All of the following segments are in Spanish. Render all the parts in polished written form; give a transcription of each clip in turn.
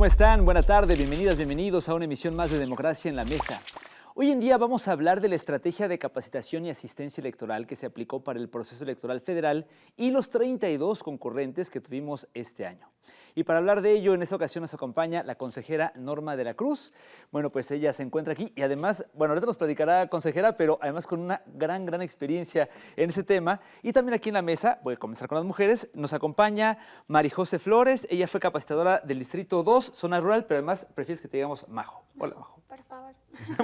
¿Cómo están? Buena tarde, bienvenidas, bienvenidos a una emisión más de Democracia en la Mesa. Hoy en día vamos a hablar de la estrategia de capacitación y asistencia electoral que se aplicó para el proceso electoral federal y los 32 concurrentes que tuvimos este año. Y para hablar de ello, en esta ocasión nos acompaña la consejera Norma de la Cruz. Bueno, pues ella se encuentra aquí y además, bueno, ahorita nos platicará, consejera, pero además con una gran experiencia en ese tema. Y también aquí en la mesa, voy a comenzar con las mujeres, nos acompaña Marijose Flores. Ella fue capacitadora del Distrito 2, zona rural, pero además prefieres que te digamos Majo. Hola, Majo. Por favor.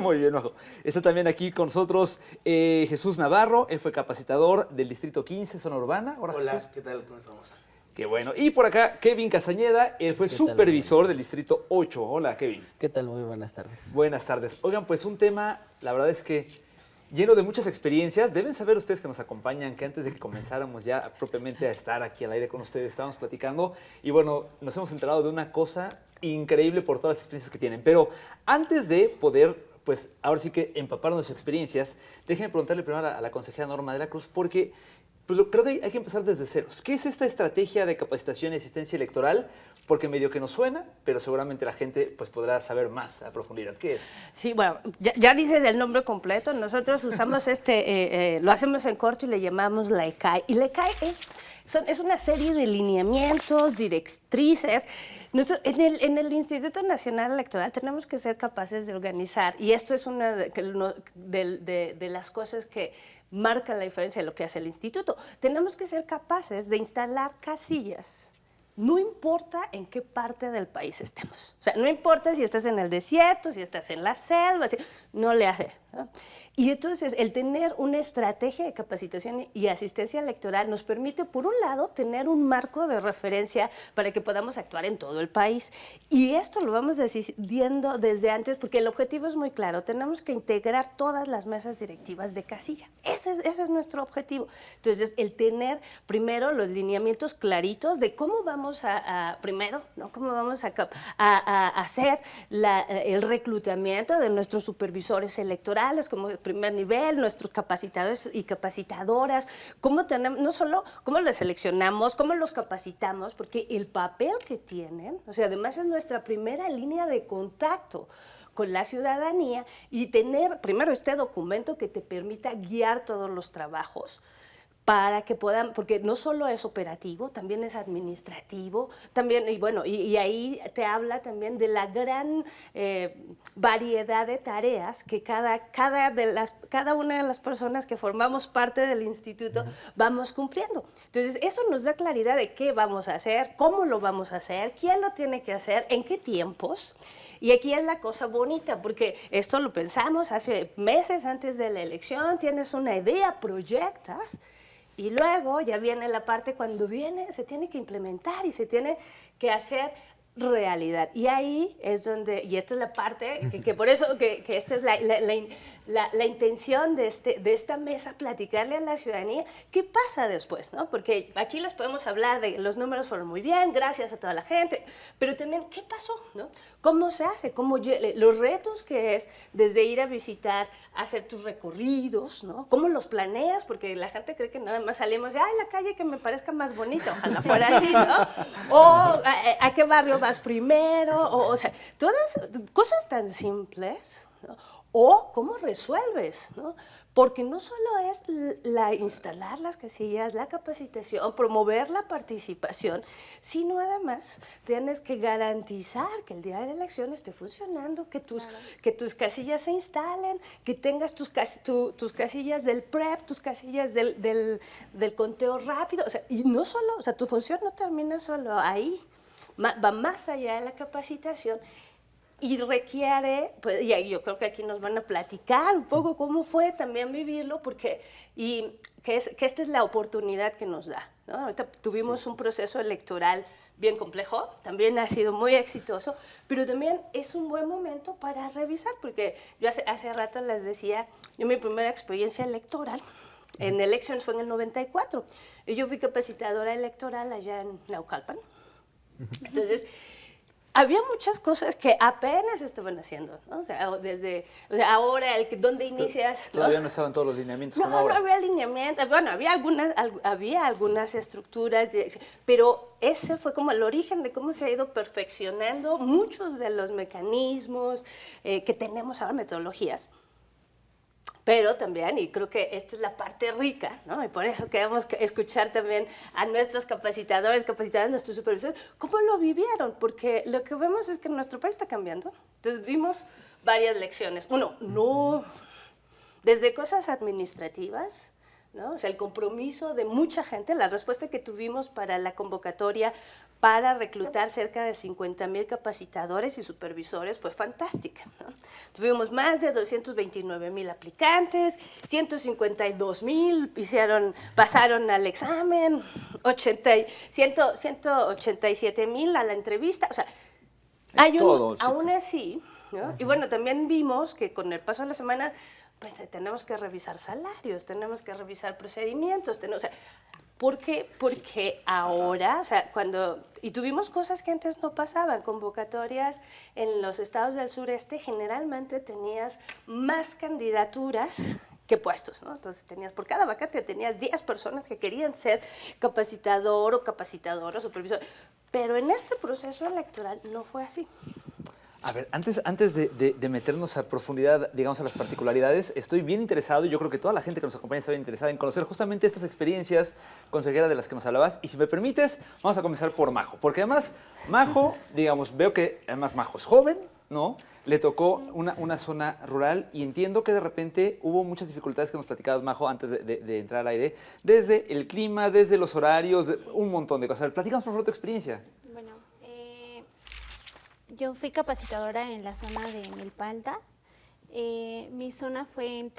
Muy bien, Majo. Está también aquí con nosotros Jesús Navarro. Él fue capacitador del Distrito 15, zona urbana. Hola, Jesús. ¿qué tal? ¿Cómo estamos? Qué bueno. Y por acá, Kevin Castañeda, él fue supervisor del Distrito 8. Hola, Kevin. ¿Qué tal? Muy buenas tardes. Buenas tardes. Oigan, pues un tema, la verdad es que lleno de muchas experiencias. Deben saber ustedes que nos acompañan que antes de que comenzáramos ya propiamente a estar aquí al aire con ustedes, estábamos platicando y bueno, nos hemos enterado de una cosa increíble por todas las experiencias que tienen. Pero antes de poder, pues ahora sí que empaparnos de sus experiencias, déjenme preguntarle primero a la consejera Norma de la Cruz, porque pues, creo que hay que empezar desde ceros. ¿Qué es esta estrategia de capacitación y asistencia electoral? Porque medio que nos suena, pero seguramente la gente pues, podrá saber más a profundidad. ¿Qué es? Sí, bueno, ya dices el nombre completo. Nosotros usamos lo hacemos en corto y le llamamos la ECAI. Y la ECAI es una serie de lineamientos, directrices. En el Instituto Nacional Electoral tenemos que ser capaces de organizar, y esto es una de las cosas que marcan la diferencia de lo que hace el instituto. Tenemos que ser capaces de instalar casillas. No importa en qué parte del país estemos. O sea, no importa si estás en el desierto, si estás en la selva, no le hace, ¿no? Y entonces, el tener una estrategia de capacitación y asistencia electoral nos permite, por un lado, tener un marco de referencia para que podamos actuar en todo el país. Y esto lo vamos decidiendo desde antes, porque el objetivo es muy claro. Tenemos que integrar todas las mesas directivas de casilla. Ese es nuestro objetivo. Entonces, el tener primero los lineamientos claritos de cómo vamos primero, ¿no? Cómo vamos a hacer el reclutamiento de nuestros supervisores electorales como primer nivel, nuestros capacitadores y capacitadoras, cómo tenemos, no solo cómo los seleccionamos, cómo los capacitamos, porque el papel que tienen, o sea, además es nuestra primera línea de contacto con la ciudadanía, y tener primero este documento que te permita guiar todos los trabajos para que puedan, porque no solo es operativo, también es administrativo, también, y bueno, y ahí te habla también de la gran variedad de tareas que cada una de las personas que formamos parte del instituto vamos cumpliendo. Entonces, eso nos da claridad de qué vamos a hacer, cómo lo vamos a hacer, quién lo tiene que hacer, en qué tiempos. Y aquí es la cosa bonita, porque esto lo pensamos hace meses antes de la elección, tienes una idea, proyectas, y luego ya viene la parte cuando se tiene que implementar y se tiene que hacer realidad. Y ahí es donde, y esta es la parte, que por eso que esta es la intención de esta mesa, platicarle a la ciudadanía qué pasa después, ¿no? Porque aquí les podemos hablar de los números fueron muy bien, gracias a toda la gente, pero también qué pasó, ¿no? ¿Cómo se hace? Los retos que es desde ir a visitar, hacer tus recorridos, ¿no? ¿Cómo los planeas? Porque la gente cree que nada más salimos de, ay, la calle que me parezca más bonita, ojalá fuera así, ¿no? O a qué barrio vas primero, o sea, todas cosas tan simples, ¿no? O cómo resuelves, ¿no? Porque no solo es instalar las casillas, la capacitación, promover la participación, sino además tienes que garantizar que el día de la elección esté funcionando, que tus casillas se instalen, que tengas tus casillas del PREP, tus casillas del conteo rápido, o sea, y no solo, o sea, tu función no termina solo ahí, va más allá de la capacitación. Y requiere, pues, y yo creo que aquí nos van a platicar un poco cómo fue también vivirlo, porque que esta es la oportunidad que nos da, ¿no? Ahorita tuvimos un proceso electoral bien complejo, también ha sido muy exitoso, pero también es un buen momento para revisar, porque yo hace rato les decía, yo mi primera experiencia electoral en elecciones fue en el 94, y yo fui capacitadora electoral allá en Naucalpan. Entonces, Había muchas cosas que apenas estaban haciendo, ¿no? O sea, ahora, ¿dónde inicias? Todavía no estaban todos los lineamientos No, como ahora. no había lineamientos. Bueno, había algunas estructuras, pero ese fue como el origen de cómo se ha ido perfeccionando muchos de los mecanismos que tenemos ahora, metodologías. Pero también, y creo que esta es la parte rica, ¿no? Y por eso queremos escuchar también a nuestros capacitadores, nuestros supervisores, cómo lo vivieron, porque lo que vemos es que nuestro país está cambiando. Entonces vimos varias lecciones. Uno, no, desde cosas administrativas, ¿no? O sea, el compromiso de mucha gente, la respuesta que tuvimos para la convocatoria para reclutar cerca de 50,000 capacitadores y supervisores fue fantástica, ¿no? Tuvimos más de 229,000 aplicantes, 152,000 pasaron al examen, 187,000 a la entrevista, o sea, aún así, ¿no? Y bueno, también vimos que con el paso de la semana pues tenemos que revisar salarios, tenemos que revisar procedimientos, o sea, ¿por qué? Porque ahora, o sea, y tuvimos cosas que antes no pasaban, convocatorias en los estados del sureste, generalmente tenías más candidaturas que puestos, ¿no? Entonces por cada vacante tenías 10 personas que querían ser capacitador o capacitadora o supervisor, pero en este proceso electoral no fue así. A ver, antes de meternos a profundidad, digamos, a las particularidades, estoy bien interesado, y yo creo que toda la gente que nos acompaña está bien interesada en conocer justamente estas experiencias, consejera, de las que nos hablabas. Y si me permites, vamos a comenzar por Majo, porque además Majo, digamos, veo que además Majo es joven, ¿no? Le tocó una zona rural y entiendo que de repente hubo muchas dificultades que nos platicabas, Majo, antes de entrar al aire, desde el clima, desde los horarios, un montón de cosas. Platícanos por favor tu experiencia. Bueno, yo fui capacitadora en la zona de Milpa. Mi zona fue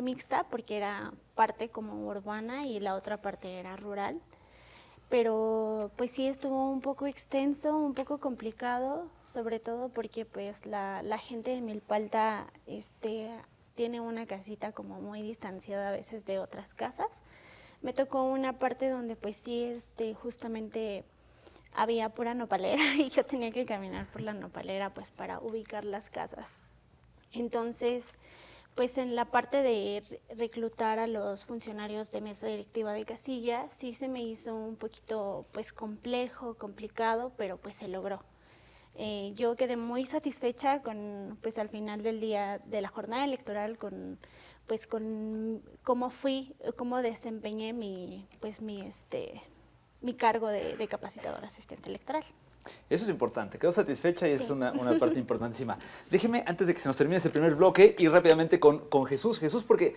mixta porque era parte como urbana y la otra parte era rural. Pero pues sí estuvo un poco extenso, un poco complicado, sobre todo porque pues la gente de Milpa tiene una casita como muy distanciada a veces de otras casas. Me tocó una parte donde pues sí justamente había pura nopalera y yo tenía que caminar por la nopalera pues para ubicar las casas. Entonces, pues en la parte de reclutar a los funcionarios de mesa directiva de casilla, sí se me hizo un poquito pues complicado, pero pues se logró. Yo quedé muy satisfecha con, pues al final del día de la jornada electoral, con cómo desempeñé mi cargo de capacitadora asistente electoral. Eso es importante, quedó satisfecha y esa es una parte importantísima. Déjeme, antes de que se nos termine ese primer bloque, ir rápidamente con Jesús. Jesús, porque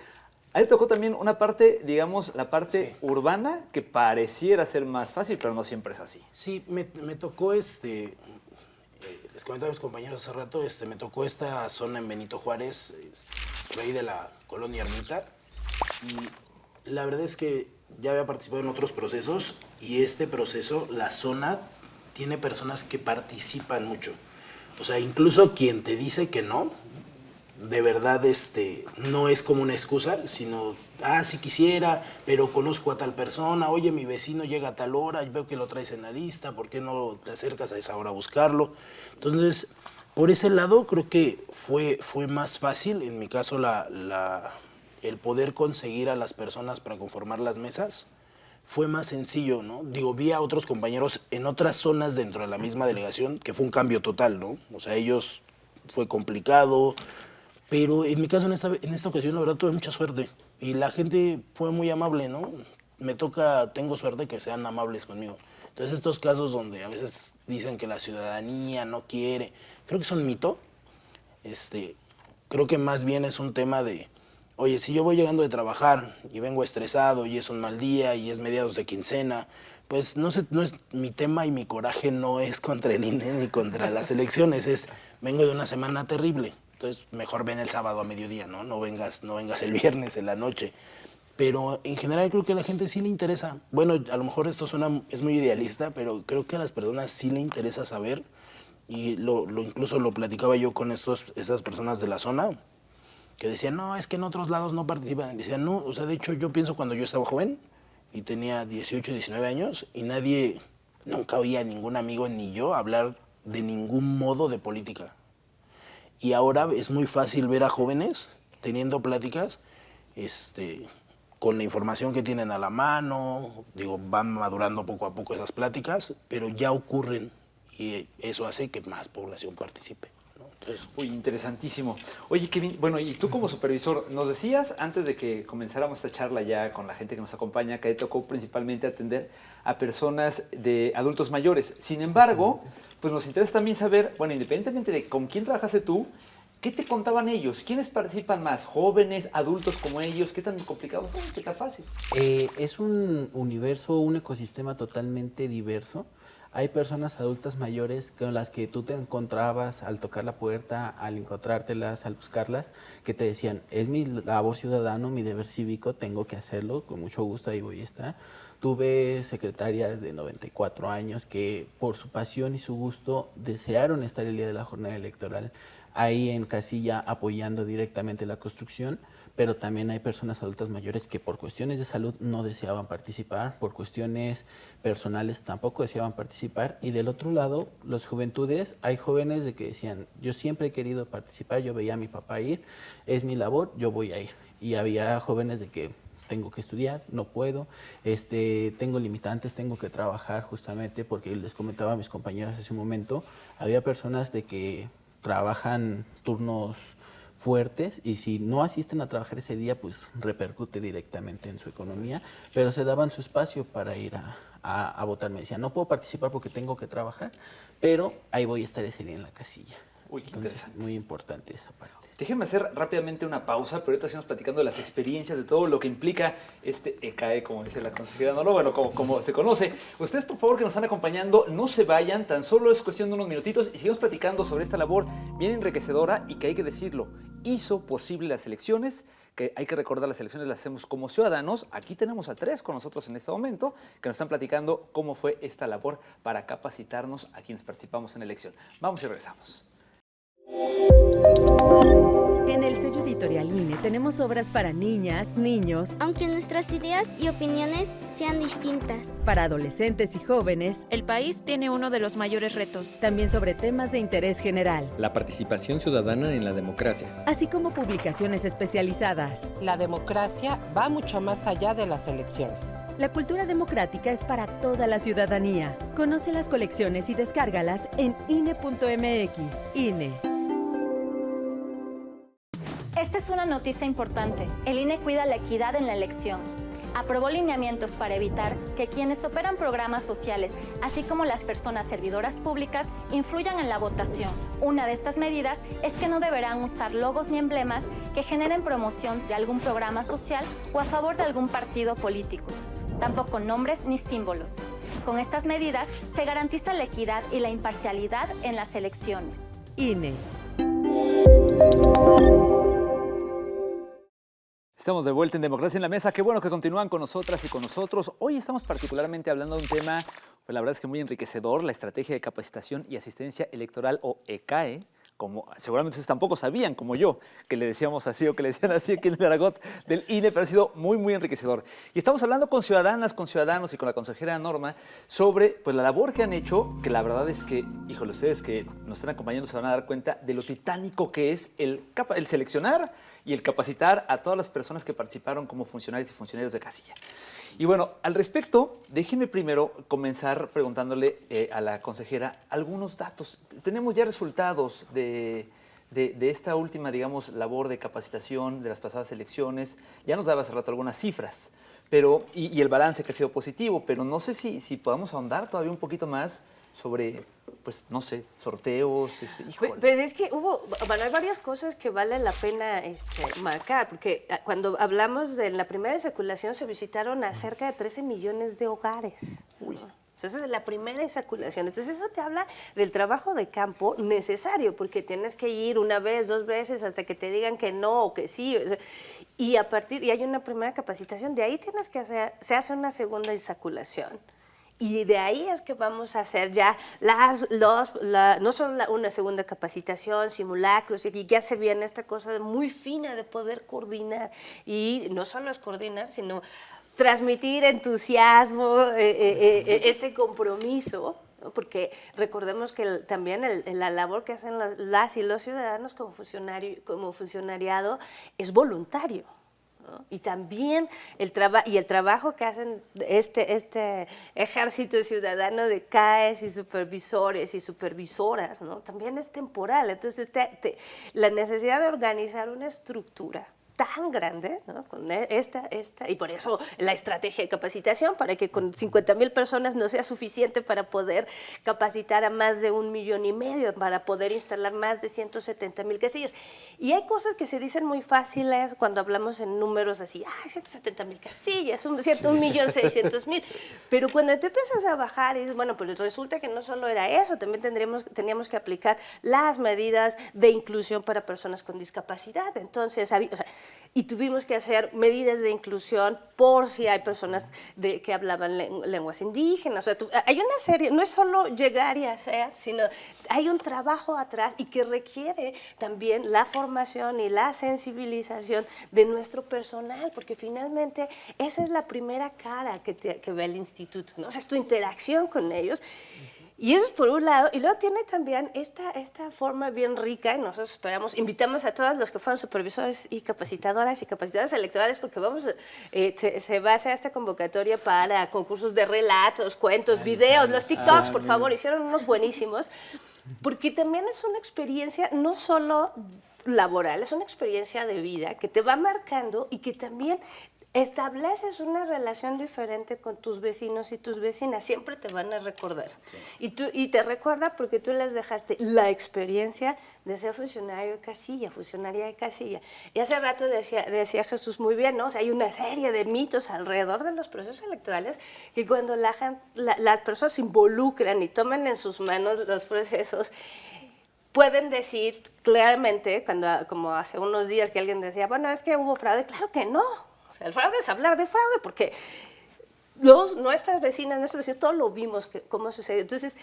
a él tocó también una parte, digamos, la parte urbana, que pareciera ser más fácil, pero no siempre es así. Sí, me tocó les comentaba a mis compañeros hace rato, me tocó esta zona en Benito Juárez, por ahí de la colonia Ermita, y la verdad es que ya había participado en otros procesos, y este proceso, la zona tiene personas que participan mucho. O sea, incluso quien te dice que no, de verdad no es como una excusa, sino, sí quisiera, pero conozco a tal persona, oye, mi vecino llega a tal hora, veo que lo traes en la lista, ¿por qué no te acercas a esa hora a buscarlo? Entonces, por ese lado creo que fue más fácil, en mi caso, el poder conseguir a las personas para conformar las mesas. Fue más sencillo, ¿no? Digo, vi a otros compañeros en otras zonas dentro de la misma delegación, que fue un cambio total, ¿no? O sea, ellos fue complicado, pero en mi caso, en esta ocasión, la verdad, tuve mucha suerte. Y la gente fue muy amable, ¿no? Tengo suerte que sean amables conmigo. Entonces, estos casos donde a veces dicen que la ciudadanía no quiere, creo que es un mito. Creo que más bien es un tema de, oye, si yo voy llegando de trabajar y vengo estresado y es un mal día y es mediados de quincena, pues no es mi tema y mi coraje no es contra el INE ni contra las elecciones, vengo de una semana terrible, entonces mejor ven el sábado a mediodía, ¿no? No vengas el viernes en la noche. Pero en general creo que a la gente sí le interesa. Bueno, a lo mejor esto es muy idealista, pero creo que a las personas sí le interesa saber, y incluso lo platicaba yo con esas personas de la zona, que decían, no, es que en otros lados no participan. Decían, no, o sea, de hecho yo pienso cuando yo estaba joven y tenía 18, 19 años y nunca oía a ningún amigo ni yo hablar de ningún modo de política. Y ahora es muy fácil ver a jóvenes teniendo pláticas con la información que tienen a la mano, digo, van madurando poco a poco esas pláticas, pero ya ocurren y eso hace que más población participe, ¿no? Entonces, Uy, interesantísimo. Oye, Kevin, bueno, y tú como supervisor, nos decías antes de que comenzáramos esta charla ya con la gente que nos acompaña, que te tocó principalmente atender a personas de adultos mayores. Sin embargo, pues nos interesa también saber, bueno, independientemente de con quién trabajaste tú, ¿qué te contaban ellos? ¿Quiénes participan más? ¿Jóvenes, adultos como ellos? ¿Qué tan complicado es? ¿Qué tan fácil? Es un universo, un ecosistema totalmente diverso. Hay personas adultas mayores con las que tú te encontrabas al tocar la puerta, al encontrártelas, al buscarlas, que te decían, es mi labor ciudadano, mi deber cívico, tengo que hacerlo, con mucho gusto ahí voy a estar. Tuve secretarias de 94 años que por su pasión y su gusto desearon estar el día de la jornada electoral ahí en casilla apoyando directamente la construcción, pero también hay personas adultas mayores que por cuestiones de salud no deseaban participar, por cuestiones personales tampoco deseaban participar, y del otro lado, las juventudes, hay jóvenes de que decían, yo siempre he querido participar, yo veía a mi papá ir, es mi labor, yo voy a ir, y había jóvenes de que tengo que estudiar, no puedo, tengo limitantes, tengo que trabajar justamente, porque les comentaba a mis compañeras hace un momento, había personas de que trabajan turnos fuertes y si no asisten a trabajar ese día, pues repercute directamente en su economía, pero se daban su espacio para ir a votar. Me decían, no puedo participar porque tengo que trabajar, pero ahí voy a estar ese día en la casilla. Uy, qué Entonces, interesante. muy importante esa parte. Déjenme hacer rápidamente una pausa, pero ahorita seguimos platicando de las experiencias, de todo lo que implica este ECAE, como dice la consejera Nolo, bueno, como se conoce. Ustedes, por favor, que nos están acompañando, no se vayan, tan solo es cuestión de unos minutitos y seguimos platicando sobre esta labor bien enriquecedora y que hay que decirlo, hizo posible las elecciones, que hay que recordar las elecciones las hacemos como ciudadanos. Aquí tenemos a 3 con nosotros en este momento que nos están platicando cómo fue esta labor para capacitarnos a quienes participamos en la elección. Vamos y regresamos. En el sello editorial INE tenemos obras para niñas, niños, Aunque nuestras ideas y opiniones sean distintas, para adolescentes y jóvenes, El país tiene uno de los mayores retos. también sobre temas de interés general, La participación ciudadana en la democracia. así como publicaciones especializadas. La democracia va mucho más allá de las elecciones. La cultura democrática es para toda la ciudadanía. Conoce las colecciones y descárgalas en INE.mx. INE. Esta es una noticia importante. El INE cuida la equidad en la elección. Aprobó lineamientos para evitar que quienes operan programas sociales, así como las personas servidoras públicas, influyan en la votación. Una de estas medidas es que no deberán usar logos ni emblemas que generen promoción de algún programa social o a favor de algún partido político. Tampoco nombres ni símbolos. Con estas medidas se garantiza la equidad y la imparcialidad en las elecciones. INE. Estamos de vuelta en Democracia en la Mesa. Qué bueno que continúan con nosotras y con nosotros. Hoy estamos particularmente hablando de un tema, pues la verdad es que muy enriquecedor, la Estrategia de Capacitación y Asistencia Electoral, o ECAE, como seguramente ustedes tampoco sabían, como yo, que le decíamos así o que le decían así aquí en el Argot del INE, pero ha sido muy, muy enriquecedor. Y estamos hablando con ciudadanas, con ciudadanos y con la consejera Norma sobre pues, la labor que han hecho, que la verdad es que, híjole, ustedes que nos están acompañando se van a dar cuenta de lo titánico que es el seleccionar y el capacitar a todas las personas que participaron como funcionarios y funcionarios de casilla. Y bueno, al respecto, déjenme primero comenzar preguntándole a la consejera algunos datos. Tenemos ya resultados de esta última, digamos, labor de capacitación de las pasadas elecciones. Ya nos daba hace rato algunas cifras, pero, y el balance que ha sido positivo, pero no sé si podamos ahondar todavía un poquito más sobre, pues, no sé, sorteos, híjole. Pues es que hay varias cosas que vale la pena marcar, porque cuando hablamos de la primera insaculación se visitaron a cerca de 13 millones de hogares. Uy. Entonces, es la primera insaculación. Entonces, eso te habla del trabajo de campo necesario, porque tienes que ir una vez, 2 veces, hasta que te digan que no o que sí. Y hay una primera capacitación, de ahí se hace una segunda insaculación. Y de ahí es que vamos a hacer ya no solo una segunda capacitación, simulacros, y ya se viene esta cosa muy fina de poder coordinar. Y no solo es coordinar, sino transmitir entusiasmo, este compromiso, ¿no? Porque recordemos que también la labor que hacen las y los ciudadanos como funcionariado es voluntario, ¿no? Y también el trabajo que hacen este ejército ciudadano de CAEs y supervisores y supervisoras, ¿no? También es temporal. Entonces, la necesidad de organizar una estructura tan grande, ¿no? Con y por eso la estrategia de capacitación, para que con 50,000 personas no sea suficiente para poder capacitar a más de 1,5 millones, para poder instalar más de 170,000 casillas. Y hay cosas que se dicen muy fáciles cuando hablamos en números así, 170,000 casillas, 1,600,000, pero cuando te empiezas a bajar y dices, bueno, pues resulta que no solo era eso, también teníamos que aplicar las medidas de inclusión para personas con discapacidad. Entonces, y tuvimos que hacer medidas de inclusión por si hay personas que hablaban lenguas indígenas. O sea, hay una serie, no es solo llegar y hacer, sino hay un trabajo atrás y que requiere también la formación y la sensibilización de nuestro personal, porque finalmente esa es la primera cara que ve el instituto, ¿no? O sea, es tu interacción con ellos. Y eso es por un lado, y luego tiene también esta forma bien rica, y nosotros invitamos a todos los que fueron supervisores y capacitadoras y capacitadoras electorales, porque se basa esta convocatoria para concursos de relatos, cuentos, videos, los TikToks, por favor, hicieron unos buenísimos, porque también es una experiencia no solo laboral, es una experiencia de vida que te va marcando y que también estableces una relación diferente con tus vecinos y tus vecinas, siempre te van a recordar. Sí. Y te recuerda porque tú les dejaste la experiencia de ser funcionaria de casilla. Y hace rato decía Jesús muy bien, ¿no? O sea, hay una serie de mitos alrededor de los procesos electorales que cuando las personas se involucran y toman en sus manos los procesos, pueden decir claramente, como hace unos días que alguien decía, bueno, es que hubo fraude, claro que no. O sea, el fraude es hablar de fraude, porque nuestras vecinas, nuestros vecinos, todos lo vimos cómo sucedió. Entonces,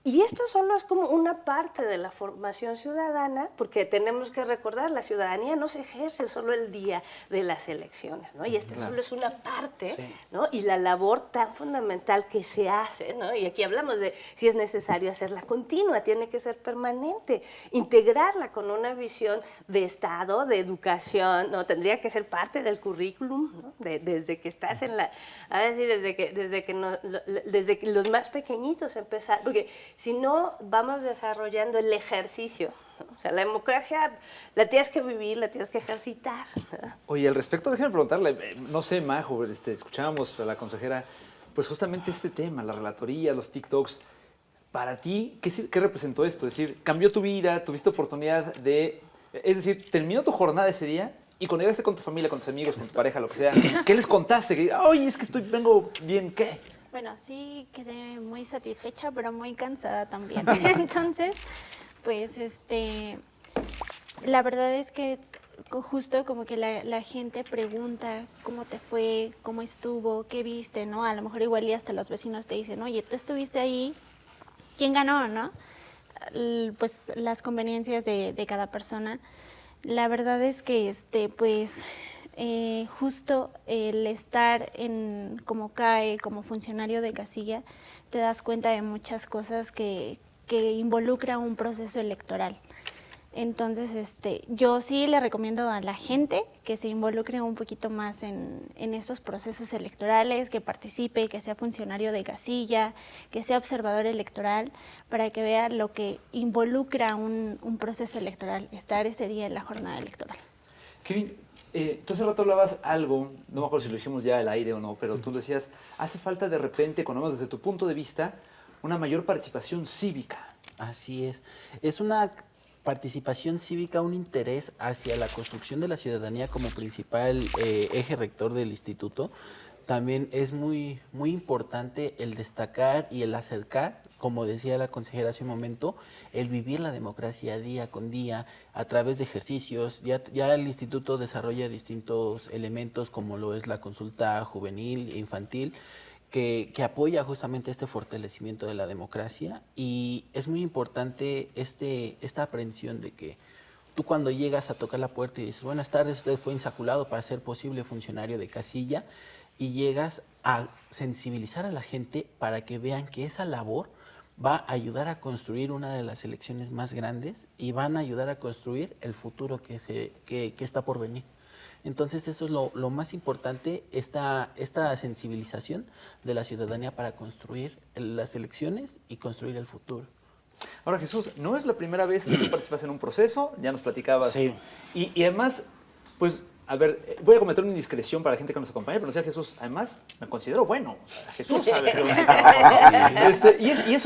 y esto solo es como una parte de la formación ciudadana, porque tenemos que recordar, la ciudadanía no se ejerce solo el día de las elecciones, ¿no? Y solo es una parte, sí, ¿no? Y la labor tan fundamental que se hace, ¿no? Y aquí hablamos de si es necesario hacerla continua, tiene que ser permanente, integrarla con una visión de Estado, de educación, ¿no? Tendría que ser parte del currículum, ¿no? Desde que estás en la... Ahora sí, desde que los más pequeñitos empezar, porque si no vamos desarrollando el ejercicio, ¿no? O sea, la democracia la tienes que vivir, la tienes que ejercitar, ¿no? Oye, al respecto, déjame preguntarle, no sé, Majo, escuchábamos a la consejera, pues justamente este tema, la relatoría, los TikToks, para ti, ¿qué representó esto? Es decir, ¿cambió tu vida? ¿Tuviste oportunidad es decir, terminó tu jornada ese día? Y cuando llegaste con tu familia, con tus amigos, con tu pareja, lo que sea, ¿qué les contaste? Oye, es que vengo bien, ¿qué? Bueno, sí quedé muy satisfecha, pero muy cansada también. Entonces, pues, la verdad es que justo como que la gente pregunta cómo te fue, cómo estuvo, qué viste, ¿no? A lo mejor igual y hasta los vecinos te dicen, oye, tú estuviste ahí, ¿quién ganó, no? Pues las conveniencias de cada persona. La verdad es que, pues... justo el estar como CAE, como funcionario de casilla, te das cuenta de muchas cosas que involucra un proceso electoral. Entonces, yo sí le recomiendo a la gente que se involucre un poquito más en estos procesos electorales, que participe, que sea funcionario de casilla, que sea observador electoral, para que vea lo que involucra un proceso electoral, estar ese día en la jornada electoral. Kevin, tú hace rato hablabas algo, no me acuerdo si lo dijimos ya al aire o no, pero tú decías, hace falta de repente, cuando vemos desde tu punto de vista, una mayor participación cívica. Así es. Es una participación cívica, un interés hacia la construcción de la ciudadanía como principal eje rector del instituto. También es muy importante el destacar y el acercar, como decía la consejera hace un momento, el vivir la democracia día con día a través de ejercicios. Ya el instituto desarrolla distintos elementos como lo es la consulta juvenil e infantil, que apoya justamente este fortalecimiento de la democracia, y es muy importante esta aprehensión de que tú cuando llegas a tocar la puerta y dices, buenas tardes, usted fue insaculado para ser posible funcionario de casilla, y llegas a sensibilizar a la gente para que vean que esa labor va a ayudar a construir una de las elecciones más grandes y van a ayudar a construir el futuro que está por venir. Entonces eso es lo más importante, esta sensibilización de la ciudadanía para construir las elecciones y construir el futuro. Ahora, Jesús, no es la primera vez que tú participas en un proceso, ya nos platicabas. Sí. Y además, pues, a ver, voy a cometer una indiscreción para la gente que nos acompaña, pero decía Jesús, además, me considero bueno. O sea, Jesús sabe que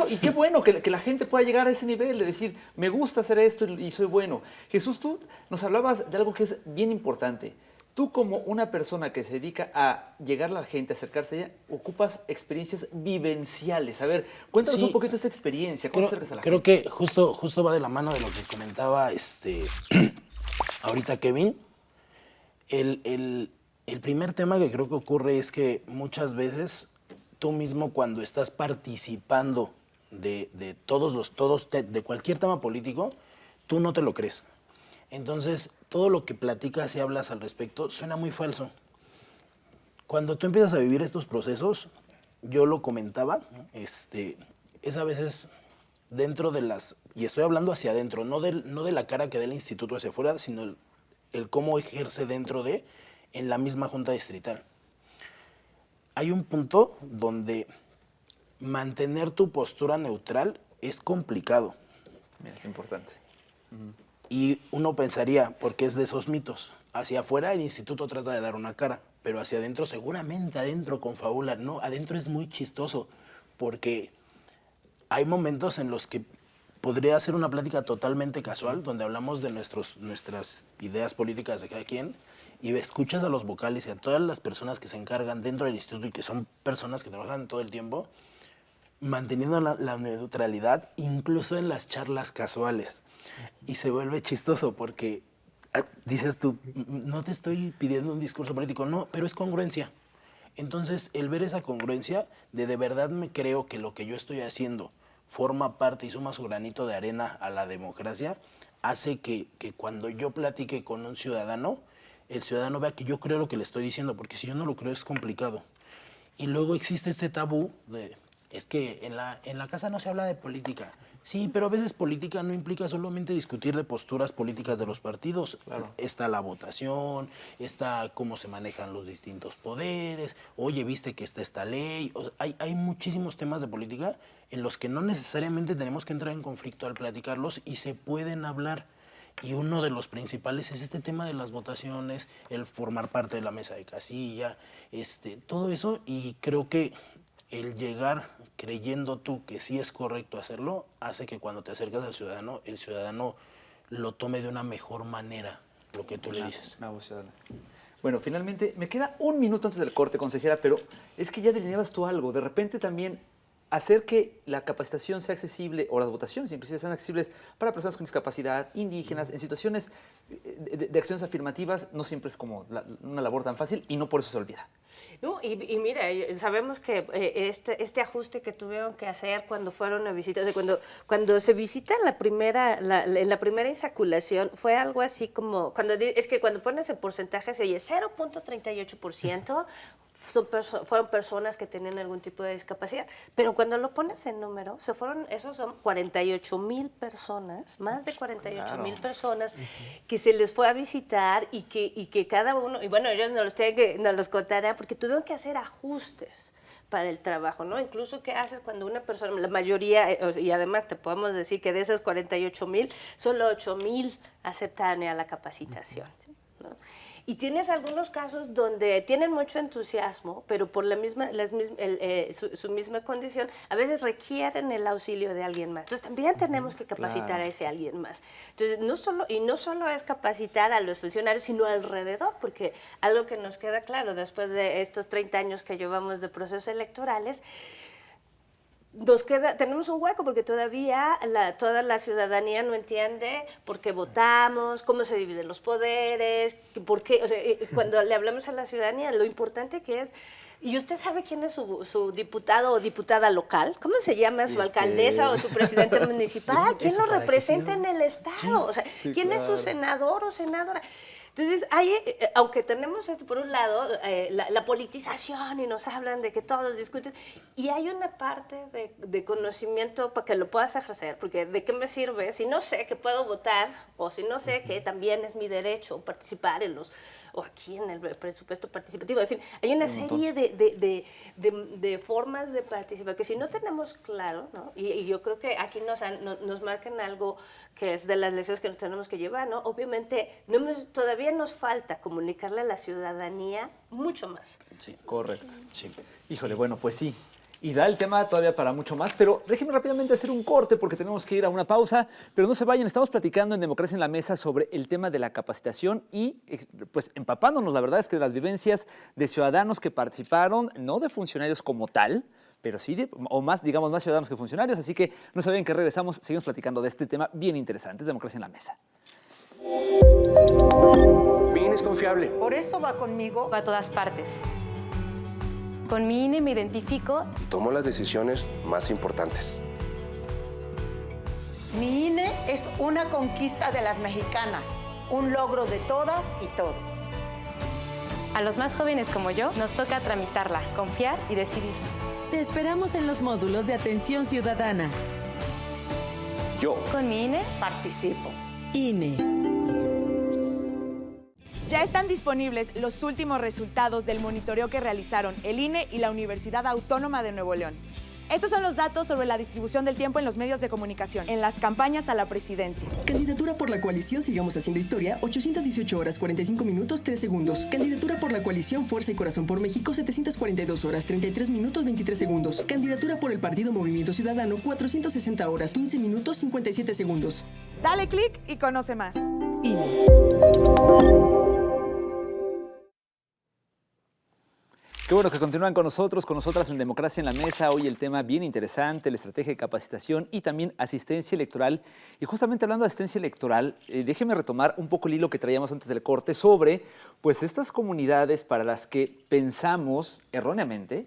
y qué bueno que la gente pueda llegar a ese nivel de decir, me gusta hacer esto y soy bueno. Jesús, tú nos hablabas de algo que es bien importante. Tú, como una persona que se dedica a llegar a la gente, acercarse a ella, ocupas experiencias vivenciales. A ver, cuéntanos un poquito esa experiencia. ¿Cómo te acercas a la gente? Creo que justo va de la mano de lo que comentaba ahorita Kevin. El primer tema que creo que ocurre es que muchas veces tú mismo, cuando estás participando de de cualquier tema político, tú no te lo crees. Entonces, todo lo que platicas y hablas al respecto suena muy falso. Cuando tú empiezas a vivir estos procesos, yo lo comentaba, es a veces dentro de y estoy hablando hacia adentro, no de la cara que dé el instituto hacia afuera, sino el cómo ejerce en la misma junta distrital. Hay un punto donde mantener tu postura neutral es complicado. Mira, qué importante. Y uno pensaría, porque es de esos mitos, hacia afuera el instituto trata de dar una cara, pero hacia adentro, seguramente adentro confabula. No, adentro es muy chistoso, porque hay momentos en los que podría ser una plática totalmente casual, donde hablamos de nuestras ideas políticas de cada quien, y escuchas a los vocales y a todas las personas que se encargan dentro del instituto y que son personas que trabajan todo el tiempo, manteniendo la neutralidad, incluso en las charlas casuales. Y se vuelve chistoso porque dices tú, no te estoy pidiendo un discurso político, no, pero es congruencia. Entonces, el ver esa congruencia de verdad me creo que lo que yo estoy haciendo forma parte y suma su granito de arena a la democracia, hace que cuando yo platique con un ciudadano, el ciudadano vea que yo creo lo que le estoy diciendo, porque si yo no lo creo es complicado. Y luego existe este tabú es que en la casa no se habla de política. Sí, pero a veces política no implica solamente discutir de posturas políticas de los partidos. Claro. Está la votación, está cómo se manejan los distintos poderes, oye, viste que está esta ley. O sea, hay muchísimos temas de política en los que no necesariamente tenemos que entrar en conflicto al platicarlos y se pueden hablar. Y uno de los principales es este tema de las votaciones, el formar parte de la mesa de casilla, todo eso, y creo que el llegar creyendo tú que sí es correcto hacerlo, hace que cuando te acercas al ciudadano, el ciudadano lo tome de una mejor manera, lo que tú le dices. Bueno, finalmente, me queda un minuto antes del corte, consejera, pero es que ya delineabas tú algo. De repente también hacer que la capacitación sea accesible, o las votaciones inclusive sean accesibles para personas con discapacidad, indígenas, en situaciones de acciones afirmativas, no siempre es como una labor tan fácil y no por eso se olvida. No, y mira, sabemos que este ajuste que tuvieron que hacer cuando fueron a visitar, o sea, cuando se visita en la primera insaculación, fue algo así como, cuando pones el porcentaje se oye 0.38%, fueron personas que tenían algún tipo de discapacidad, pero cuando lo pones en número, esos son 48,000 personas, más de 48,000 personas que se les fue a visitar y que cada uno, y bueno, ellos nos los contarán, porque tuvieron que hacer ajustes para el trabajo, ¿no? Incluso, ¿qué haces cuando una persona, la mayoría, y además te podemos decir que de esas 48,000, solo 8,000 aceptan a la capacitación, ¿no? Y tienes algunos casos donde tienen mucho entusiasmo, pero por su misma condición, a veces requieren el auxilio de alguien más. Entonces también tenemos que capacitar a ese alguien más. Entonces no solo es capacitar a los funcionarios, sino alrededor, porque algo que nos queda claro después de estos 30 años que llevamos de procesos electorales, tenemos un hueco porque todavía toda la ciudadanía no entiende por qué votamos, cómo se dividen los poderes, por qué, o sea, cuando le hablamos a la ciudadanía, lo importante que es, ¿y usted sabe quién es su diputado o diputada local? ¿Cómo se llama su alcaldesa o su presidente municipal? ¿Quién lo representa en el Estado? O sea, ¿quién es su senador o senadora? Entonces, aunque tenemos esto, por un lado, la politización y nos hablan de que todos discuten, y hay una parte de conocimiento para que lo puedas ejercer, porque ¿de qué me sirve si no sé que puedo votar o si no sé que también es mi derecho participar o aquí en el presupuesto participativo? En fin, hay una serie de formas de participar que si no tenemos claro, ¿no? Y yo creo que aquí nos marcan algo que es de las lecciones que nos tenemos que llevar, ¿no? Obviamente, todavía nos falta comunicarle a la ciudadanía mucho más. Sí, correcto. Sí. Híjole, bueno, pues sí. Y da el tema todavía para mucho más, pero déjenme rápidamente hacer un corte porque tenemos que ir a una pausa, pero no se vayan, estamos platicando en Democracia en la Mesa sobre el tema de la capacitación y pues empapándonos, la verdad es que de las vivencias de ciudadanos que participaron, no de funcionarios como tal, pero sí o más, digamos, más ciudadanos que funcionarios, así que no se vayan que regresamos, seguimos platicando de este tema bien interesante, es Democracia en la Mesa. Mi INE es confiable. Por eso va conmigo a todas partes. Con mi INE me identifico Y tomo las decisiones más importantes. Mi INE es una conquista de las mexicanas, un logro de todas y todos. A los más jóvenes como yo, nos toca tramitarla, confiar y decidir. Te esperamos en los módulos de atención ciudadana. Yo. Con mi INE, participo. INE. Ya están disponibles los últimos resultados del monitoreo que realizaron el INE y la Universidad Autónoma de Nuevo León. Estos son los datos sobre la distribución del tiempo en los medios de comunicación, en las campañas a la presidencia. Candidatura por la coalición Sigamos Haciendo Historia, 818 horas 45 minutos 3 segundos. Candidatura por la coalición Fuerza y Corazón por México, 742 horas 33 minutos 23 segundos. Candidatura por el Partido Movimiento Ciudadano, 460 horas 15 minutos 57 segundos. Dale clic y conoce más. INE. Qué bueno que continúan con nosotras en Democracia en la Mesa. Hoy el tema bien interesante, la estrategia de capacitación y también asistencia electoral. Y justamente hablando de asistencia electoral, déjeme retomar un poco el hilo que traíamos antes del corte sobre pues estas comunidades para las que pensamos erróneamente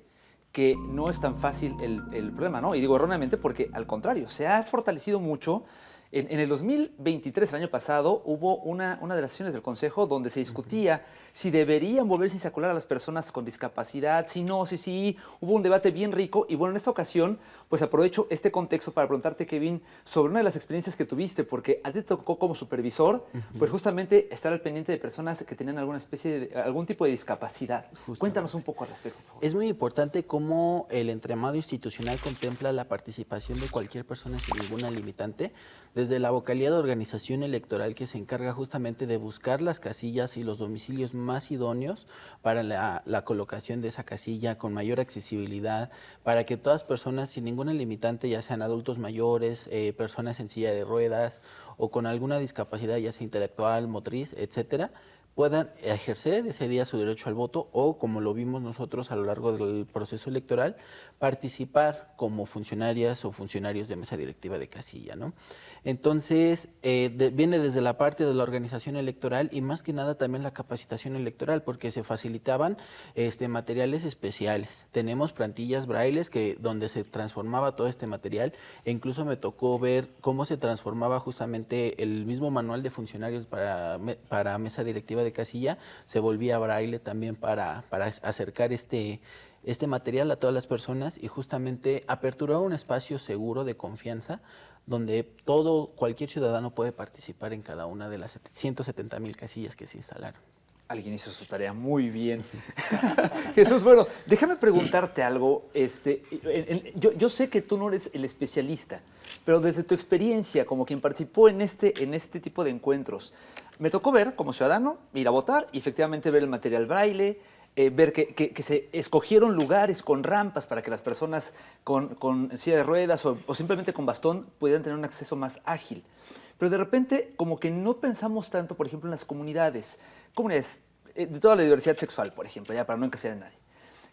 que no es tan fácil el problema, ¿no? Y digo erróneamente porque al contrario, se ha fortalecido mucho. En el 2023, el año pasado, hubo una de las sesiones del Consejo donde se discutía si deberían volverse a circular a las personas con discapacidad, si no, si sí. Hubo un debate bien rico y bueno, en esta ocasión, pues aprovecho este contexto para preguntarte, Kevin, sobre una de las experiencias que tuviste, porque a ti te tocó como supervisor, pues justamente estar al pendiente de personas que tenían algún tipo de discapacidad. Cuéntanos un poco al respecto, por favor. Es muy importante cómo el entramado institucional contempla la participación de cualquier persona sin ninguna limitante, desde la vocalía de organización electoral que se encarga justamente de buscar las casillas y los domicilios más idóneos para la colocación de esa casilla con mayor accesibilidad, para que todas personas sin ninguna limitante, ya sean adultos mayores, personas en silla de ruedas o con alguna discapacidad, ya sea intelectual, motriz, etcétera, puedan ejercer ese día su derecho al voto o, como lo vimos nosotros a lo largo del proceso electoral, participar como funcionarias o funcionarios de mesa directiva de casilla, ¿no? Entonces, viene desde la parte de la organización electoral y más que nada también la capacitación electoral, porque se facilitaban materiales especiales. Tenemos plantillas brailes donde se transformaba todo este material e incluso me tocó ver cómo se transformaba justamente el mismo manual de funcionarios para mesa directiva de casilla, se volvía braille también para acercar este material a todas las personas y justamente aperturar un espacio seguro de confianza donde cualquier ciudadano puede participar en cada una de las 170,000 casillas que se instalaron. Alguien hizo su tarea muy bien. Jesús, bueno, déjame preguntarte algo. Yo sé que tú no eres el especialista, pero desde tu experiencia como quien participó en este tipo de encuentros, me tocó ver como ciudadano, ir a votar y efectivamente ver el material braille, ver que se escogieron lugares con rampas para que las personas con silla de ruedas o simplemente con bastón pudieran tener un acceso más ágil. Pero de repente como que no pensamos tanto, por ejemplo, en las comunidades de toda la diversidad sexual, por ejemplo, ya para no encasillar a nadie.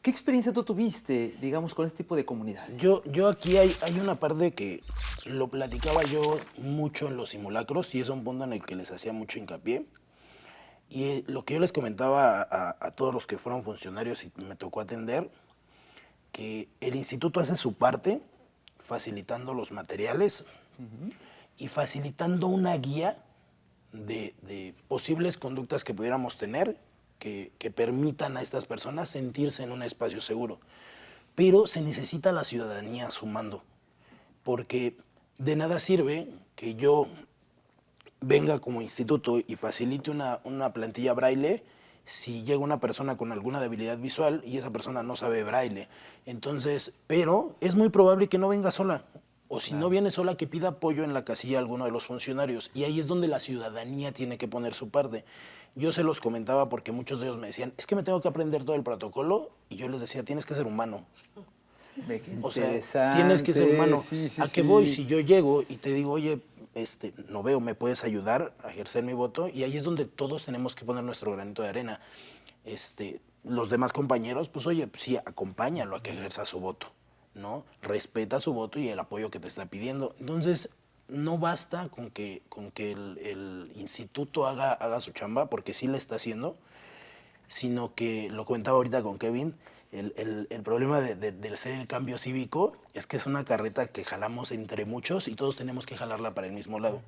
¿Qué experiencia tú tuviste, digamos, con este tipo de comunidades? Yo aquí hay una parte que lo platicaba yo mucho en los simulacros y es un punto en el que les hacía mucho hincapié. Y lo que yo les comentaba a todos los que fueron funcionarios y me tocó atender, que el instituto hace su parte facilitando los materiales y facilitando una guía de posibles conductas que pudiéramos tener que permitan a estas personas sentirse en un espacio seguro. Pero se necesita la ciudadanía sumando, porque de nada sirve que yo venga como instituto y facilite una plantilla braille si llega una persona con alguna debilidad visual y esa persona no sabe braille. Entonces, pero es muy probable que no venga sola, o si no viene sola, que pida apoyo en la casilla a alguno de los funcionarios, y ahí es donde la ciudadanía tiene que poner su parte. Yo se los comentaba porque muchos de ellos me decían, es que me tengo que aprender todo el protocolo, y yo les decía, tienes que ser humano. O sea, tienes que ser humano. ¿A qué voy? Si yo llego y te digo, oye, no veo, ¿me puedes ayudar a ejercer mi voto? Y ahí es donde todos tenemos que poner nuestro granito de arena. Los demás compañeros, pues oye, sí, acompáñalo a que ejerza su voto, ¿no? Respeta su voto y el apoyo que te está pidiendo. Entonces, no basta con que el instituto haga su chamba, porque sí la está haciendo, sino que, lo comentaba ahorita con Kevin, el problema de ser el cambio cívico es que es una carreta que jalamos entre muchos y todos tenemos que jalarla para el mismo lado.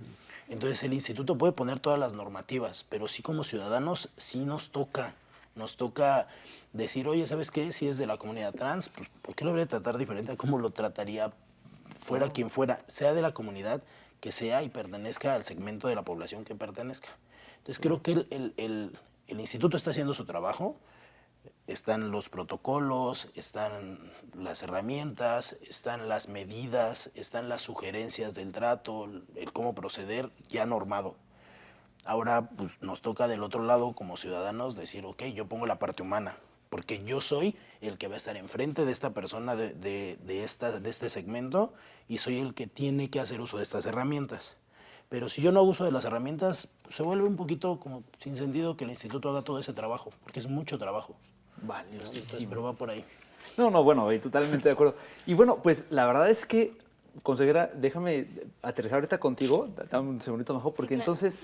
Entonces el instituto puede poner todas las normativas, pero sí como ciudadanos sí nos toca decir, oye, ¿sabes qué? Si es de la comunidad trans, pues ¿por qué lo voy a tratar diferente a cómo lo trataría fuera quien fuera, sea de la comunidad que sea y pertenezca al segmento de la población que pertenezca? Entonces creo que el instituto está haciendo su trabajo. Están los protocolos, están las herramientas, están las medidas, están las sugerencias del trato, el cómo proceder ya normado. Ahora pues, nos toca del otro lado como ciudadanos decir, ok, yo pongo la parte humana, porque yo soy el que va a estar enfrente de esta persona, de este segmento, y soy el que tiene que hacer uso de estas herramientas. Pero si yo no hago uso de las herramientas, se vuelve un poquito como sin sentido que el instituto haga todo ese trabajo, porque es mucho trabajo. Valiosísimo. Pero va por ahí. No, bueno, totalmente de acuerdo. Y bueno, pues la verdad es que, consejera, déjame aterrizar ahorita contigo, dame un segundito mejor, porque sí, claro. Entonces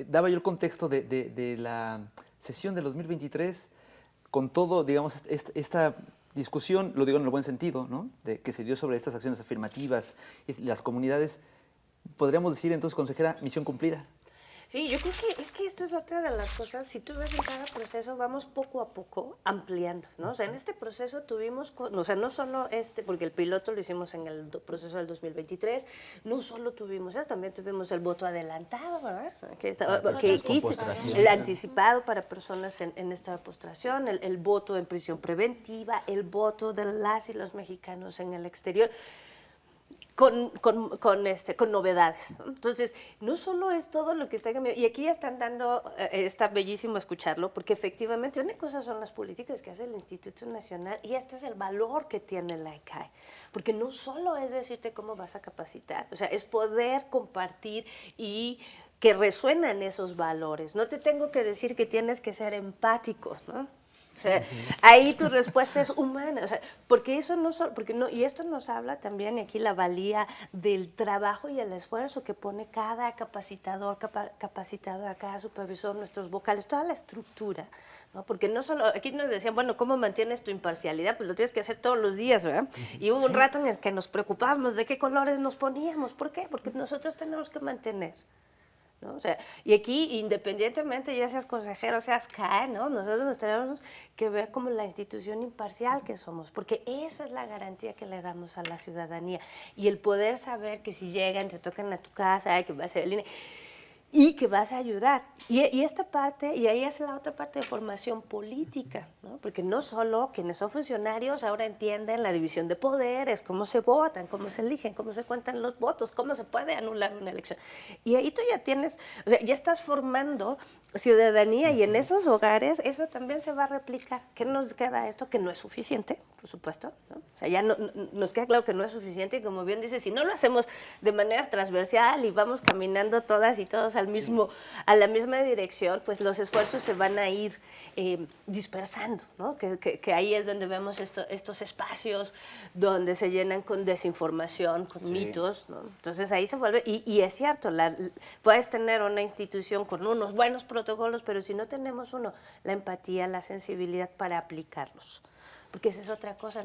daba yo el contexto de la sesión del 2023 con todo, digamos, esta discusión, lo digo en el buen sentido, ¿no? Que se dio sobre estas acciones afirmativas y las comunidades. Podríamos decir entonces, consejera, misión cumplida. Sí, yo creo que esto es otra de las cosas. Si tú ves en cada proceso, vamos poco a poco ampliando, ¿no? O sea, en este proceso tuvimos, o sea, no solo porque el piloto lo hicimos en el proceso del 2023, no solo tuvimos eso, también tuvimos el voto adelantado, ¿verdad? El anticipado para personas en esta postración, el voto en prisión preventiva, el voto de las y los mexicanos en el exterior. Con novedades, ¿no? Entonces, no solo es todo lo que está cambiando, y aquí ya están dando, está bellísimo escucharlo, porque efectivamente una cosa son las políticas que hace el Instituto Nacional y este es el valor que tiene la ECAE, porque no solo es decirte cómo vas a capacitar, o sea, es poder compartir y que resuenan esos valores. No te tengo que decir que tienes que ser empático, ¿no? O sea, ahí tu respuesta es humana, o sea, porque eso no solo, y esto nos habla también, y aquí la valía del trabajo y el esfuerzo que pone cada capacitador, cada supervisor, nuestros vocales, toda la estructura, ¿no? Porque no solo, aquí nos decían, bueno, ¿cómo mantienes tu imparcialidad? Pues lo tienes que hacer todos los días, ¿verdad? Y hubo un rato en el que nos preocupábamos de qué colores nos poníamos, ¿por qué? Porque nosotros tenemos que mantener, ¿no? O sea, y aquí, independientemente, ya seas consejero, seas CAE, ¿no? Nosotros nos tenemos que ver como la institución imparcial que somos, porque esa es la garantía que le damos a la ciudadanía. Y el poder saber que si llegan, te tocan a tu casa, que va a ser el INE, y que vas a ayudar. Y esta parte, y ahí es la otra parte de formación política, ¿no? Porque no solo quienes son funcionarios ahora entienden la división de poderes, cómo se votan, cómo se eligen, cómo se cuentan los votos, cómo se puede anular una elección. Y ahí tú ya tienes, o sea, ya estás formando ciudadanía y en esos hogares eso también se va a replicar. ¿Qué nos queda esto? Que no es suficiente, por supuesto, ¿no? O sea, ya nos queda claro que no es suficiente y como bien dice, si no lo hacemos de manera transversal y vamos caminando todas y todos a la misma dirección, pues los esfuerzos se van a ir dispersando, ¿no? Que ahí es donde vemos estos espacios donde se llenan con desinformación, con mitos, ¿no? Entonces ahí se vuelve, y es cierto, puedes tener una institución con unos buenos protocolos, pero si no tenemos la empatía, la sensibilidad para aplicarlos, porque esa es otra cosa,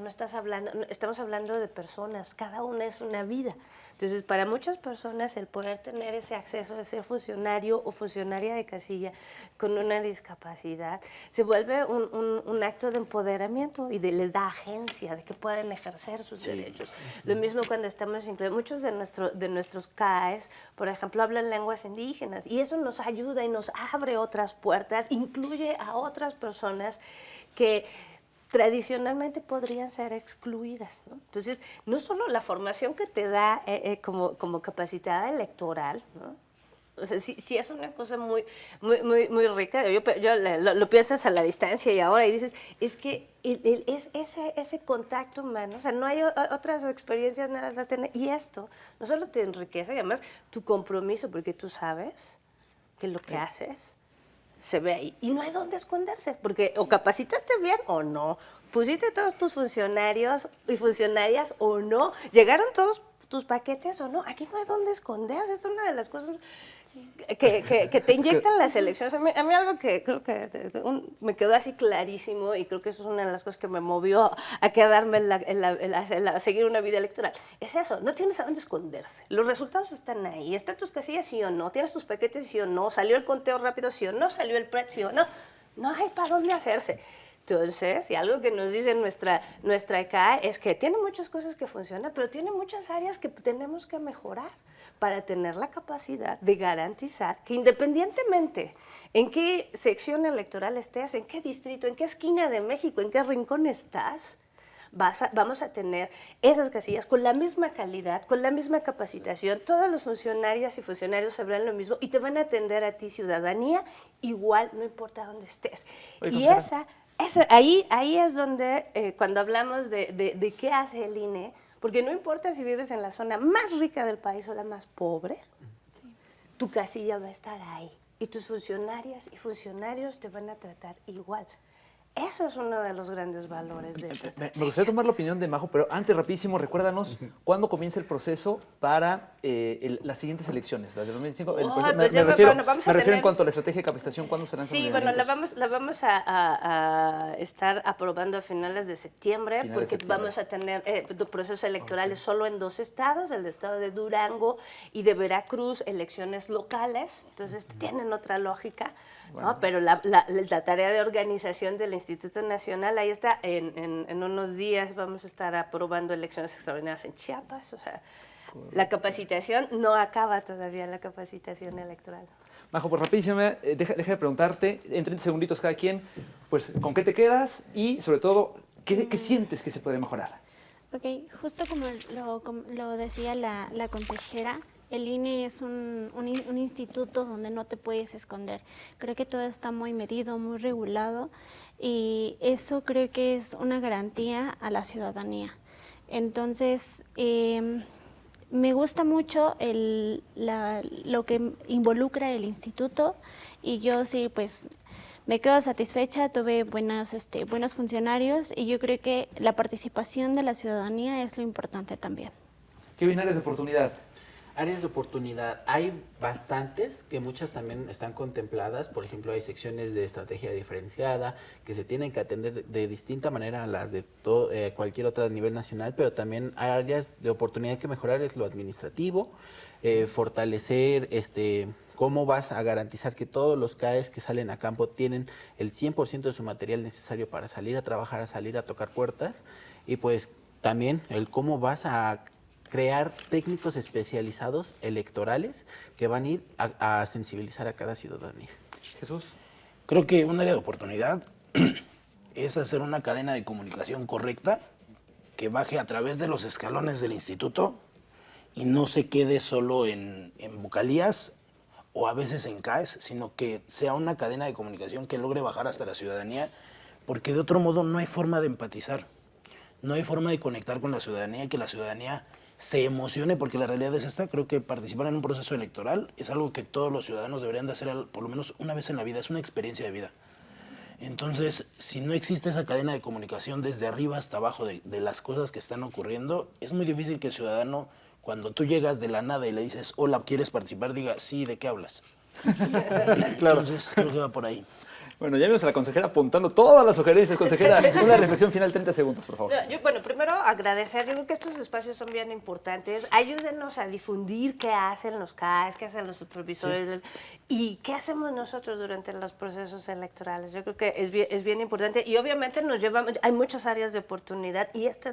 estamos hablando de personas, cada una es una vida. Entonces, para muchas personas el poder tener ese acceso de ser funcionario o funcionaria de casilla con una discapacidad se vuelve un acto de empoderamiento y les da agencia de que pueden ejercer sus derechos. Lo mismo cuando estamos incluidos, muchos de nuestros CAEs, por ejemplo, hablan lenguas indígenas y eso nos ayuda y nos abre otras puertas, incluye a otras personas que tradicionalmente podrían ser excluidas, ¿no? Entonces, no solo la formación que te da como capacitada electoral, ¿no? O sea, sí es una cosa muy rica. Lo piensas a la distancia y ahora y dices, es que es ese contacto humano, o sea, no hay otras experiencias, nada vas a tener. Y esto no solo te enriquece, además tu compromiso, porque tú sabes que lo que haces se ve ahí. Y no hay dónde esconderse, porque o capacitaste bien o no, pusiste todos tus funcionarios y funcionarias o no, llegaron todos tus paquetes o no, aquí no hay dónde esconderse, es una de las cosas que te inyectan las elecciones. A mí algo que creo que me quedó así clarísimo y creo que eso es una de las cosas que me movió a quedarme a seguir una vida electoral. Es eso, no tienes a dónde esconderse. Los resultados están ahí, están tus casillas sí o no, tienes tus paquetes sí o no, salió el conteo rápido sí o no, salió el PRED sí o no, no hay para dónde hacerse. Entonces, y algo que nos dice nuestra ECA es que tiene muchas cosas que funcionan, pero tiene muchas áreas que tenemos que mejorar para tener la capacidad de garantizar que independientemente en qué sección electoral estés, en qué distrito, en qué esquina de México, en qué rincón estás, vamos a tener esas casillas con la misma calidad, con la misma capacitación, todas las funcionarias y funcionarios sabrán lo mismo y te van a atender a ti, ciudadanía, igual, no importa dónde estés. Y ahí es donde, cuando hablamos de qué hace el INE, porque no importa si vives en la zona más rica del país o la más pobre, tu casilla va a estar ahí y tus funcionarias y funcionarios te van a tratar igual. Eso es uno de los grandes valores de esta estrategia. Me gustaría tomar la opinión de Majo, pero antes, rapidísimo, recuérdanos cuándo comienza el proceso para las siguientes elecciones, las de 2025. Me refiero en cuanto a la estrategia de capacitación, ¿cuándo serán? Sí, bueno, la vamos a estar aprobando a finales de septiembre, porque vamos a tener procesos electorales solo en 2 estados, el estado de Durango y de Veracruz, elecciones locales, entonces tienen otra lógica, ¿no? Pero la tarea de organización del Instituto Nacional, ahí está, en unos días vamos a estar aprobando elecciones extraordinarias en Chiapas, o sea, la capacitación no acaba todavía, la capacitación electoral. Majo, pues rapidísimo, deja de preguntarte, en 30 segunditos cada quien, pues, ¿con qué te quedas? Y, sobre todo, ¿qué sientes que se puede mejorar? Ok, justo como lo decía la consejera, el INE es un instituto donde no te puedes esconder. Creo que todo está muy medido, muy regulado y eso creo que es una garantía a la ciudadanía. Entonces, me gusta mucho lo que involucra el instituto y yo sí, pues, me quedo satisfecha, tuve buenos funcionarios y yo creo que la participación de la ciudadanía es lo importante también. ¿Qué bien áreas de oportunidad? Áreas de oportunidad, hay bastantes que muchas también están contempladas, por ejemplo hay secciones de estrategia diferenciada que se tienen que atender de distinta manera a las de cualquier otra a nivel nacional, pero también hay áreas de oportunidad que mejorar es lo administrativo, fortalecer cómo vas a garantizar que todos los CAEs que salen a campo tienen el 100% de su material necesario para salir a trabajar, a salir a tocar puertas y pues también el cómo vas a crear técnicos especializados electorales que van a ir a sensibilizar a cada ciudadanía. Jesús. Creo que un área de oportunidad es hacer una cadena de comunicación correcta que baje a través de los escalones del instituto y no se quede solo en vocalías o a veces en CAEs, sino que sea una cadena de comunicación que logre bajar hasta la ciudadanía, porque de otro modo no hay forma de empatizar, no hay forma de conectar con la ciudadanía y que la ciudadanía se emocione, porque la realidad es esta. Creo que participar en un proceso electoral es algo que todos los ciudadanos deberían de hacer por lo menos una vez en la vida, es una experiencia de vida. Entonces, si no existe esa cadena de comunicación desde arriba hasta abajo de las cosas que están ocurriendo, es muy difícil que el ciudadano, cuando tú llegas de la nada y le dices, hola, ¿quieres participar?, diga, sí, ¿de qué hablas? Claro. Entonces, creo que va por ahí. Bueno, ya vimos a la consejera apuntando todas las sugerencias. Consejera, una reflexión final, 30 segundos, por favor. Bueno, primero agradecer, yo creo que estos espacios son bien importantes. Ayúdenos a difundir qué hacen los CAEs, qué hacen los supervisores y qué hacemos nosotros durante los procesos electorales. Yo creo que es bien importante y obviamente hay muchas áreas de oportunidad y este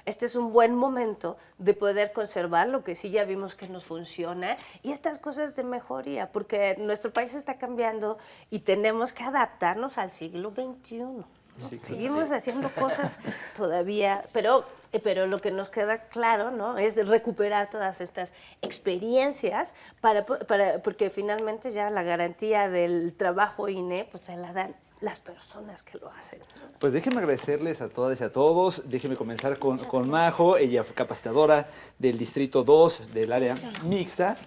es un buen momento de poder conservar lo que sí ya vimos que nos funciona y estas cosas de mejoría, porque nuestro país está cambiando y tenemos que adaptarnos al siglo XXI. ¿no? Sí, seguimos haciendo cosas todavía, pero lo que nos queda claro, ¿no? Es recuperar todas estas experiencias porque finalmente ya la garantía del trabajo INE pues se la dan las personas que lo hacen. Pues déjenme agradecerles a todas y a todos. Déjenme comenzar con Majo, ella fue capacitadora del Distrito 2 del área mixta.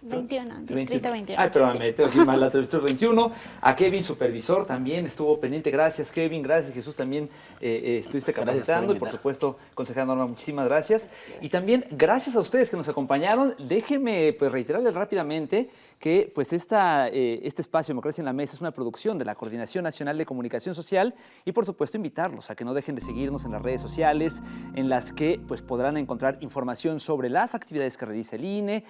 21, Distrito 21. Ay, perdón, me tengo que ir mal, la Distrito 21. A Kevin, supervisor, también estuvo pendiente. Gracias, Kevin. Gracias, Jesús, también estuviste capacitando. Y por supuesto, consejera Norma, muchísimas gracias. Y también gracias a ustedes que nos acompañaron. Déjenme pues, reiterarles rápidamente que pues, este espacio Democracia en la Mesa es una producción de la Coordinación Nacional de Comunicación Social y por supuesto invitarlos a que no dejen de seguirnos en las redes sociales en las que pues, podrán encontrar información sobre las actividades que realiza el INE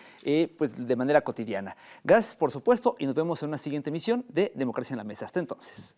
pues, de manera cotidiana. Gracias por supuesto y nos vemos en una siguiente emisión de Democracia en la Mesa. Hasta entonces.